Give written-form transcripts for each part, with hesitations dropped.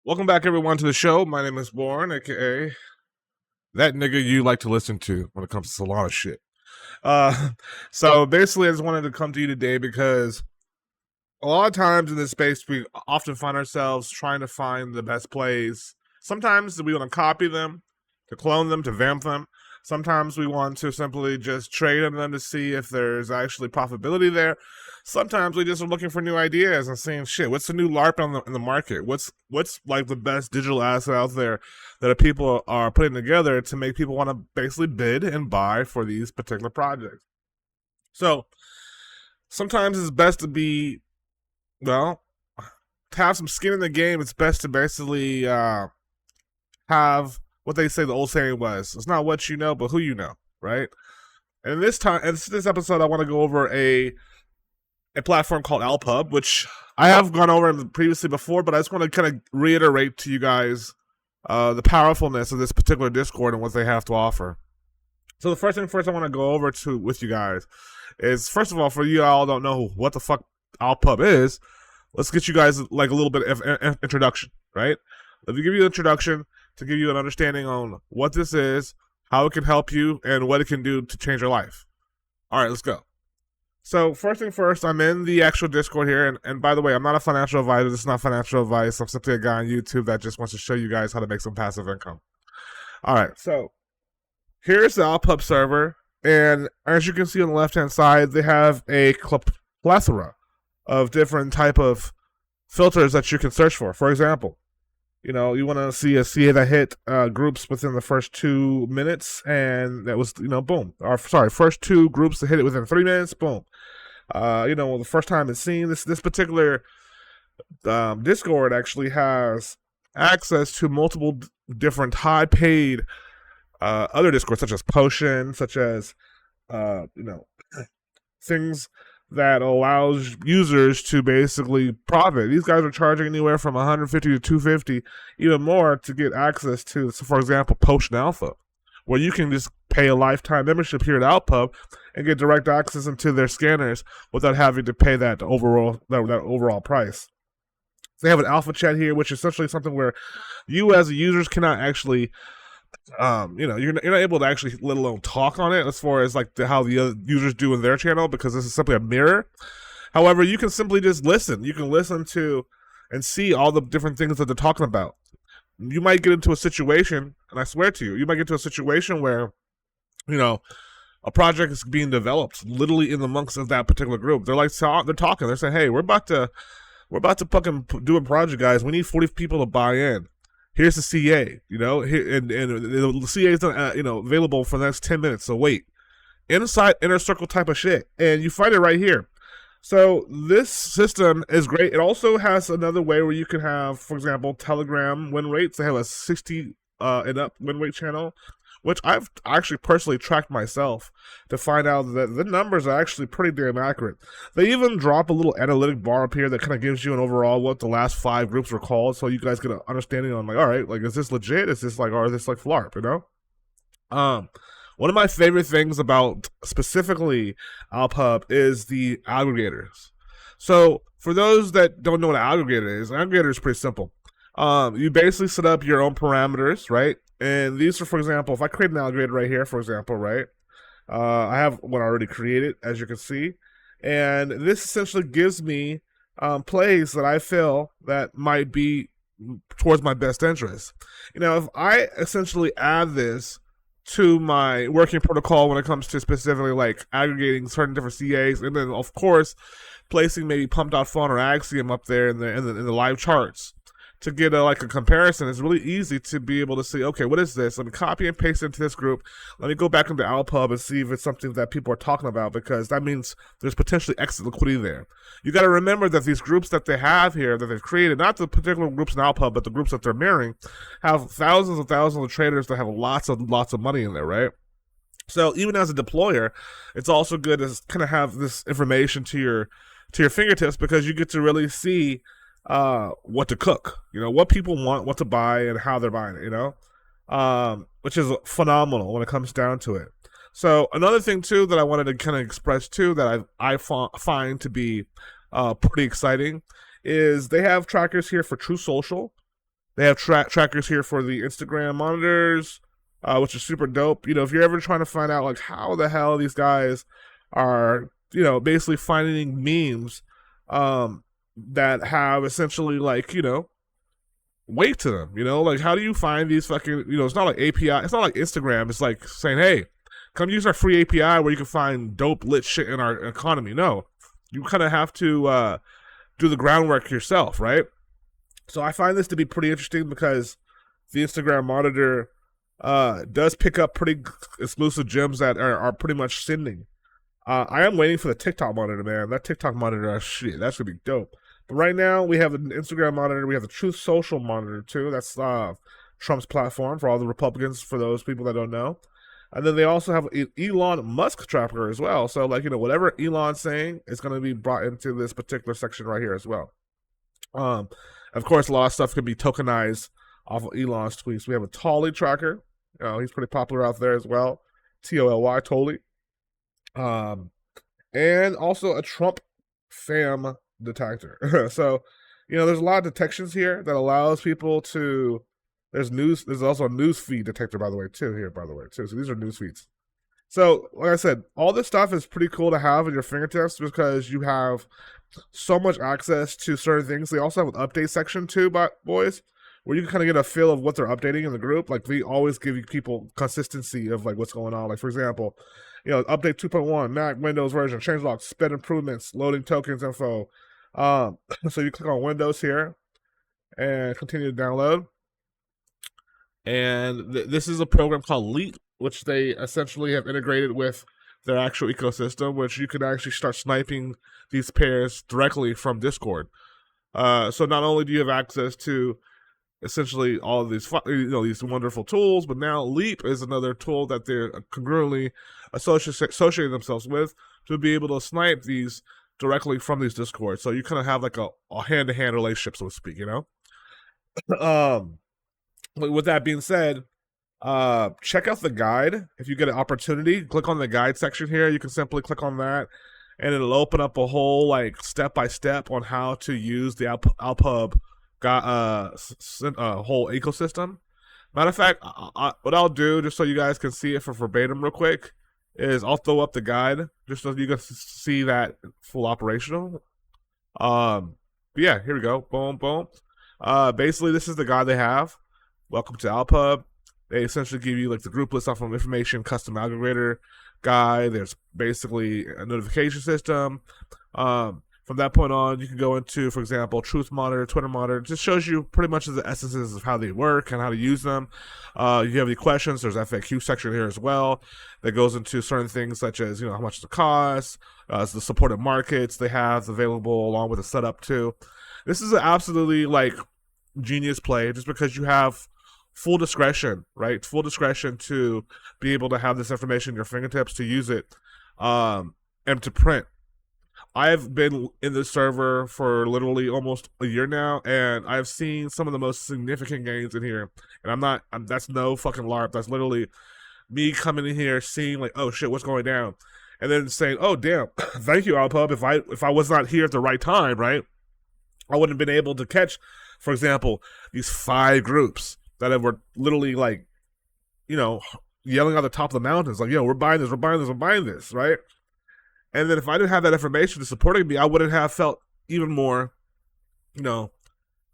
Welcome back, everyone, to the show. My name is Warren, aka that nigga you like to listen to when it comes to Solana shit. Uh, so basically, I just wanted to come to you today because a lot of times in this space, we often find ourselves trying to find the best plays. Sometimes we want to copy them, to clone them, to vamp them. Sometimes we want to simply just trade on them to see if there's actually profitability there. Sometimes we just are looking for new ideas and seeing shit. What's the new LARP in the market? What's like the best digital asset out there that people are putting together to make people want to basically bid and buy for these particular projects? So sometimes it's best to be well, to have some skin in the game. It's best to basically have what they say the old saying was: "It's not what you know, but who you know." Right? And this episode, I want to go over a platform called Alphub, which I have gone over previously before, but I just want to kind of reiterate to you guys the powerfulness of this particular Discord and what they have to offer. So the first thing first I want to go over to with you guys is, first of all, for you all don't know what the fuck Alphub is, let's get you guys like a little bit of introduction, right? Let me give you an introduction to give you an understanding on what this is, how it can help you, and what it can do to change your life. All right, let's go. So first thing first, I'm in the actual Discord here, and by the way, I'm not a financial advisor. This is not financial advice. I'm simply a guy on YouTube that just wants to show you guys how to make some passive income. All right, so here's the Alphub server, and as you can see on the left-hand side, they have a plethora of different type of filters that you can search for. For example, you want to see a CA that hit groups within the first 2 minutes, and that was, boom. Or sorry, first 2 groups to hit it within 3 minutes, boom. The first time it's seen, this particular Discord actually has access to multiple different high-paid other Discords, such as Potion, such as, things that allows users to basically profit. These guys are charging anywhere from 150 to 250, even more, to get access to, so for example, Potion Alpha, where you can just pay a lifetime membership here at Alphub and get direct access into their scanners without having to pay that overall price. They have an alpha chat here, which is essentially something where you as a users cannot actually you're not able to actually, let alone talk on it, as far as like how the other users do in their channel, because this is simply a mirror. However, you can simply just listen. You can listen to and see all the different things that they're talking about. You might get into a situation, and I swear to you, you might get to a situation where, a project is being developed literally in the monks of that particular group. They're like, they're talking. They're saying, "Hey, we're about to fucking do a project, guys. We need 40 people to buy in. Here's the CA, and the CA is available for the next 10 minutes, so wait." Inside inner circle type of shit, and you find it right here. So this system is great. It also has another way where you can have, for example, Telegram win rates. They have a 60 and up win rate channel, which I've actually personally tracked myself to find out that the numbers are actually pretty damn accurate. They even drop a little analytic bar up here that kind of gives you an overall what the last 5 groups were called, so you guys get an understanding on, like, all right, like, is this legit? Is this like, or is this like flarp, One of my favorite things about specifically Alphub is the aggregators. So for those that don't know what an aggregator is, an aggregator is pretty simple. You basically set up your own parameters, right? And these are, for example, if I create an aggregator right here, for example, right? I have one already created, as you can see. And this essentially gives me plays that I feel that might be towards my best interest. If I essentially add this to my working protocol when it comes to specifically like aggregating certain different CAs, and then of course placing maybe Pump.Fun or Axiom up there in the live charts to get a comparison, it's really easy to be able to see, okay, what is this? Let me copy and paste it into this group. Let me go back into Alphub and see if it's something that people are talking about, because that means there's potentially exit liquidity there. You got to remember that these groups that they have here, that they've created, not the particular groups in Alphub, but the groups that they're mirroring, have thousands and thousands of traders that have lots of money in there, right? So even as a deployer, it's also good to kind of have this information to your fingertips, because you get to really see what to cook, what people want, what to buy, and how they're buying it, which is phenomenal when it comes down to it. So another thing too that I wanted to kind of express too that I find to be pretty exciting is they have trackers here for True Social, They have trackers here for the Instagram monitors, which is super dope. You know, if you're ever trying to find out like how the hell these guys are, you know, basically finding memes that have essentially like, you know, weight to them, you know, like how do you find these fucking, you know, it's not like API, it's not like Instagram, it's like saying, hey, come use our free API where you can find dope lit shit in our economy. No, you kind of have to do the groundwork yourself, right? So I find this to be pretty interesting because the Instagram monitor does pick up pretty exclusive gems that are pretty much sending. I am waiting for the TikTok monitor, man. That TikTok monitor, shit, that's gonna be dope. But right now, we have an Instagram monitor. We have the Truth Social monitor too. That's Trump's platform for all the Republicans. For those people that don't know, and then they also have an Elon Musk tracker as well. So, like, you know, whatever Elon's saying is going to be brought into this particular section right here as well. Of course, a lot of stuff can be tokenized off of Elon's tweets. We have a Tolly tracker. You know, he's pretty popular out there as well. TOLY, Tolly. And also a Trump fam detector. So, you know, there's a lot of detections here that allows people to. There's also a news feed detector, by the way, too. So these are news feeds. So, like I said, all this stuff is pretty cool to have at your fingertips because you have so much access to certain things. They also have an update section too, boys, where you can kind of get a feel of what they're updating in the group. Like, we always give you people consistency of like what's going on. Like, for example, you know, update 2.1, Mac, Windows version, changelog, sped improvements, loading tokens info. So you click on Windows here and continue to download. And this is a program called Leap, which they essentially have integrated with their actual ecosystem, which you can actually start sniping these pairs directly from Discord. So not only do you have access to essentially all of these, you know, these wonderful tools, but now Leap is another tool that they're congruently associating themselves with to be able to snipe these directly from these Discords. So you kind of have like a hand-to-hand relationship, so to speak, you know? With that being said, check out the guide. If you get an opportunity, click on the guide section here. You can simply click on that, and it'll open up a whole like step-by-step on how to use the Alphub whole ecosystem. Matter of fact, what I'll do, just so you guys can see it for verbatim real quick, is I'll throw up the guide just so you can see that full operational. But yeah, here we go. Boom, boom. Basically, this is the guide they have. Welcome to Alphub. They essentially give you like the group list off of information, custom aggregator guide. There's basically a notification system. From that point on, you can go into, for example, Truth Monitor, Twitter Monitor. It just shows you pretty much the essences of how they work and how to use them. You have any questions, there's FAQ section here as well that goes into certain things such as, you know, how much it costs, the supported markets they have available along with the setup too. This is an absolutely like genius play just because you have full discretion, right? Full discretion to be able to have this information at your fingertips to use it and to print. I've been in this server for literally almost a year now, and I've seen some of the most significant gains in here. And that's no fucking LARP. That's literally me coming in here, seeing like, oh shit, what's going down? And then saying, oh damn, thank you, Alphub. If I was not here at the right time, right, I wouldn't have been able to catch, for example, these 5 groups that were literally like, you know, yelling at the top of the mountains, like, yo, we're buying this, right? And then if I didn't have that information to supporting me, I wouldn't have felt even more, you know,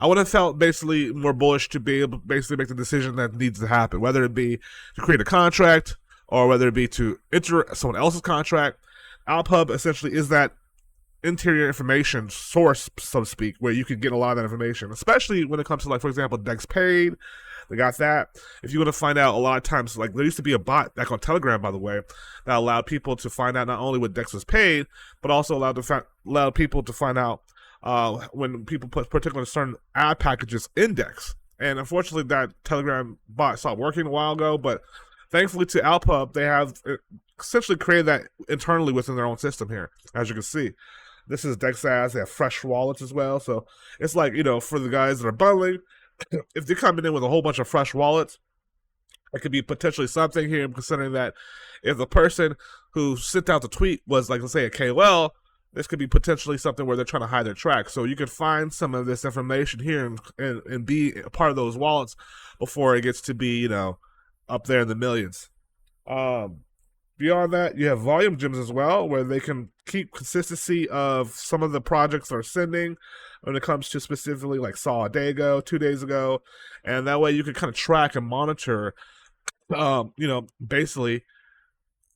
I would have felt basically more bullish to be able to basically make the decision that needs to happen, whether it be to create a contract or whether it be to enter someone else's contract. Alphub essentially is that interior information source, so to speak, where you can get a lot of that information, especially when it comes to, like, for example, Dex Paid. They got that. If you want to find out, a lot of times, like, there used to be a bot back on Telegram, by the way, that allowed people to find out not only what Dex was paid, but also allowed people to find out when people put particular certain ad packages in Dex. And unfortunately, that Telegram bot stopped working a while ago, but thankfully to Alphub, they have essentially created that internally within their own system here, as you can see. This is DexAs. They have fresh wallets as well. So it's like, you know, for the guys that are bundling, if they're coming in with a whole bunch of fresh wallets, it could be potentially something here, considering that if the person who sent out the tweet was, like, let's say, a KOL, this could be potentially something where they're trying to hide their tracks. So you could find some of this information here and be a part of those wallets before it gets to be, you know, up there in the millions. Beyond that, you have volume gyms as well, where they can keep consistency of some of the projects they're sending when it comes to specifically like saw a day ago, 2 days ago, and that way you can kind of track and monitor, you know, basically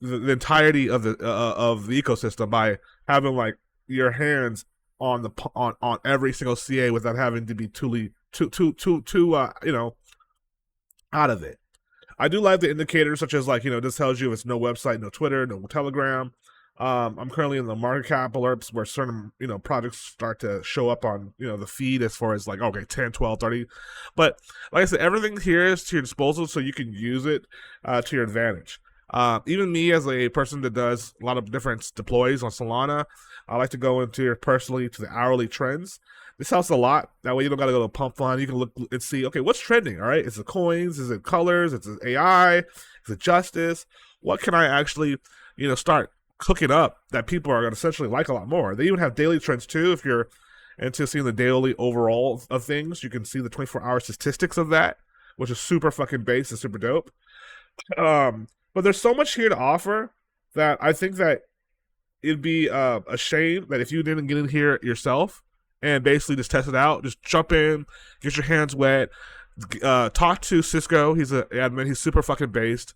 the entirety of the ecosystem by having like your hands on the on every single CA without having to be too you know, out of it. I do like the indicators such as like, you know, this tells you it's no website, no Twitter, no Telegram. I'm currently in the market cap alerts where certain, you know, projects start to show up on, you know, the feed as far as like, okay, 10, 12, 30. But like I said, everything here is to your disposal so you can use it to your advantage. Even me as a person that does a lot of different deploys on Solana, I like to go into personally to the hourly trends. This helps a lot. That way you don't got to go to Pump Fund. You can look and see, okay, what's trending, all right? Is it coins? Is it colors? Is it AI? Is it justice? What can I actually, you know, start cooking up that people are going to essentially like a lot more? They even have daily trends too. If you're into seeing the daily overall of things, you can see the 24-hour statistics of that, which is super fucking base and super dope. But there's so much here to offer that I think that it'd be a shame that if you didn't get in here yourself and basically just test it out, just jump in, get your hands wet, talk to Cisco. He's an admin. He's super fucking based.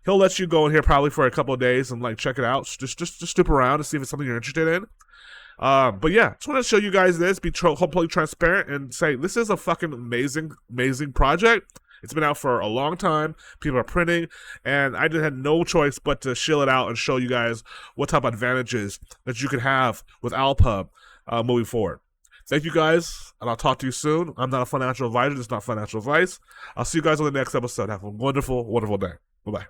He'll let you go in here probably for a couple of days and like check it out. Just snoop around and see if it's something you're interested in. But yeah, just want to show you guys this, be hopefully transparent and say this is a fucking amazing project. It's been out for a long time. People are printing, and I just had no choice but to shill it out and show you guys what type of advantages that you can have with Alphub moving forward. Thank you guys, and I'll talk to you soon. I'm not a financial advisor. This is not financial advice. I'll see you guys on the next episode. Have a wonderful, wonderful day. Bye-bye.